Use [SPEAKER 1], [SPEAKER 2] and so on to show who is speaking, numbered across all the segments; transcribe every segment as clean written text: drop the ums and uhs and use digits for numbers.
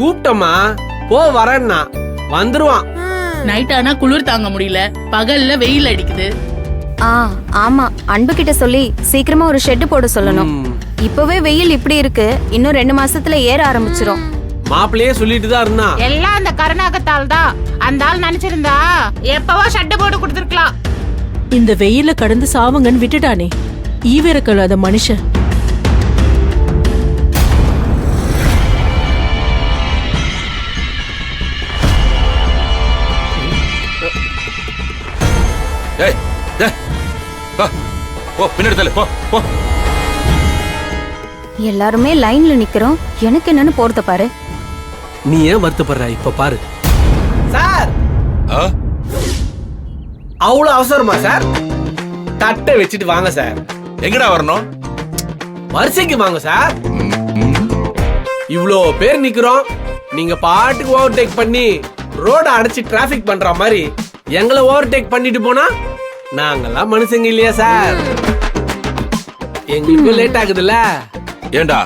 [SPEAKER 1] கூப்பிட்டோமா போ வரேன்னா வந்துருவான்.
[SPEAKER 2] நைட் ஆனா குளிர் தாங்க முடியல, பகல்ல வெயில் அடிக்குது.
[SPEAKER 3] ஆமா, அன்பு கிட்ட சொல்லி சீக்கிரமா ஒரு ஷெட் போட சொல்லணும். இப்பவே வெயில் இப்படி இருக்கு, இன்னும் 2 மாசத்துல ஏற ஆரம்பிச்சிரும்.
[SPEAKER 1] மாப்பிள்ளையே சொல்லிட்டு தான் இருந்தா.
[SPEAKER 4] எல்லாம் அந்த கருணாகத்தால் தான். அந்த ஆள் நினைச்சிருந்தா எப்பவோ ஷெட் போட்டு கொடுத்துருக்கலாம்.
[SPEAKER 5] இந்த வெயில கடந்து சாவுங்கன்னு விட்டுட்டானே, ஈவிரக்கல்லாத மனுஷன்.
[SPEAKER 3] எல்லாருமே லைன்ல நிக்கிறோம், எனக்கு என்னன்னு போறத பாரு.
[SPEAKER 1] நீ ஏன் வருத்தப்படுற? இப்ப பாரு சார். அவ்வளவு அவசரமா சார்? தட்டை வச்சுட்டு வாங்க சார்.
[SPEAKER 6] எங்கடா வரணும்?
[SPEAKER 1] வரிசைக்கு வாங்க சார். இவ்ளோ பேர் நிக்கிறோம், நீங்க பாட்டுக்கு ஓவர்டேக் பண்ணி ரோட அடைச்சு டிராபிக் பண்ற மாதிரி எங்களை ஓவர்டேக் பண்ணிட்டு போனா நாங்கெல்லாம் மனுஷங்க இல்லையா சார்? எங்களுக்கு லேட் ஆகுதுல்ல.
[SPEAKER 6] ஏண்டா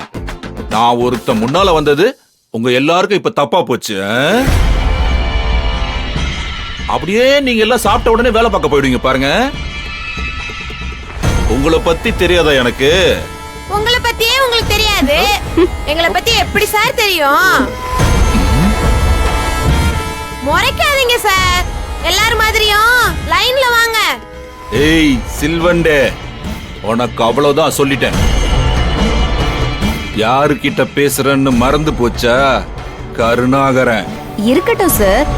[SPEAKER 6] நான் ஒருத்த முன்னால வந்தது உங்க எல்லாருக்கும் இப்ப தப்பா போச்சு. அப்படியே நீங்க எல்லாம் சாப்பிட்ட உடனே வேலை பார்க்க போயிடுவீங்க பாருங்க. உங்களை பத்தி தெரியாதா எனக்கு?
[SPEAKER 7] உங்களை பத்தியே உங்களுக்கு தெரியாது, எங்களை பத்தி எப்படி சார் தெரியும்? முறைக்காதீங்க சார், எல்லாரும் மாதிரியும் லைன்ல வாங்க.
[SPEAKER 6] ஏய் சில்வண்டே, உனக்கு அவ்வளவுதான் சொல்லிட்டேன். யாருக்கிட்ட பேசுறன்னு மறந்து போச்சா? கருணாகரன்.
[SPEAKER 3] இருக்கட்டும் சார்.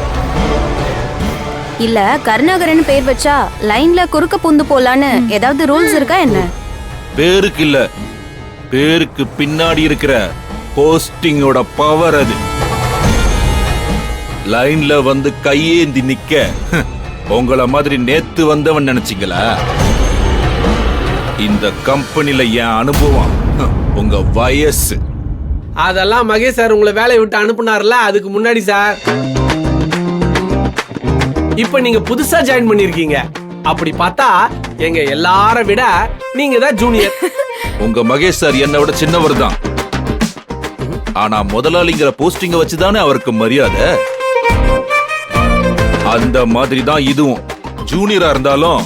[SPEAKER 3] இல்ல கருணாகரன் பேர் வச்சா லைன்ல குறுக்க புந்து போலான்னு ஏதாவது ரூல்ஸ் இருக்கா என்ன?
[SPEAKER 6] பேருக்கு இல்ல, பேருக்கு பின்னாடி இருக்கிற போஸ்டிங்கோட பவர் அது. லைன்ல வந்து கையேந்தி நிக்க உங்கள மாதிரி நேத்து வந்தவன் நினைச்சீங்களா? இந்த கம்பெனில என் அனுபவம் உங்க வயசு.
[SPEAKER 1] அதெல்லாம் மகேஷ் சார் உங்களை வேலையை விட்டு அனுப்புனார்ல, அதுக்கு முன்னாடி சார். இப்ப நீங்க புதுசா ஜாயின் பண்ணிருக்கீங்க. அப்படி பார்த்தா எங்க எல்லார விட நீங்க தான் ஜூனியர்.
[SPEAKER 6] உங்க மகேஷ் சார் என்னை விட சின்னவர் தான். ஆனா முதலாளிங்கிற போஸ்டிங்க வச்சுதானே அவருக்கு மரியாதை. அந்த மாதிரி தான் இதுவும். ஜூனியரா இருந்தாலும்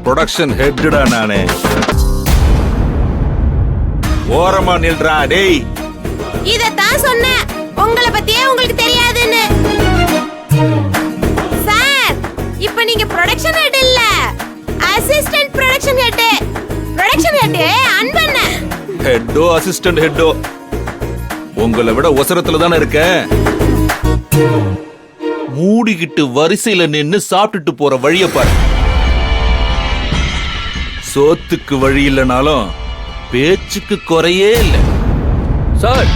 [SPEAKER 6] ப்ரொடக்ஷன் ஹெட்டா நானே. ஓரமா நில்றா டேய்.
[SPEAKER 7] இதத்தான் சொன்னேன், உங்களை பத்தியே உங்களுக்கு தெரியாதுன்னு. சார், இப்ப நீங்க ப்ரொடக்ஷன் ஹெட் இல்ல, assistant production head. Production head அன்பண்ண.
[SPEAKER 6] ஹெட்டோ அசிஸ்டன்ட் ஹெட்டோ உங்களை விட ஒசரத்துல தானே இருக்கேன். மூடிக்கிட்டு வரிசையில நின்னு சாப்பிட்டுட்டு போற வழிய பாரு. சோத்துக்கு வழி இல்லைனாலும் பேச்சுக்கு குறையே இல்லை.
[SPEAKER 1] சார்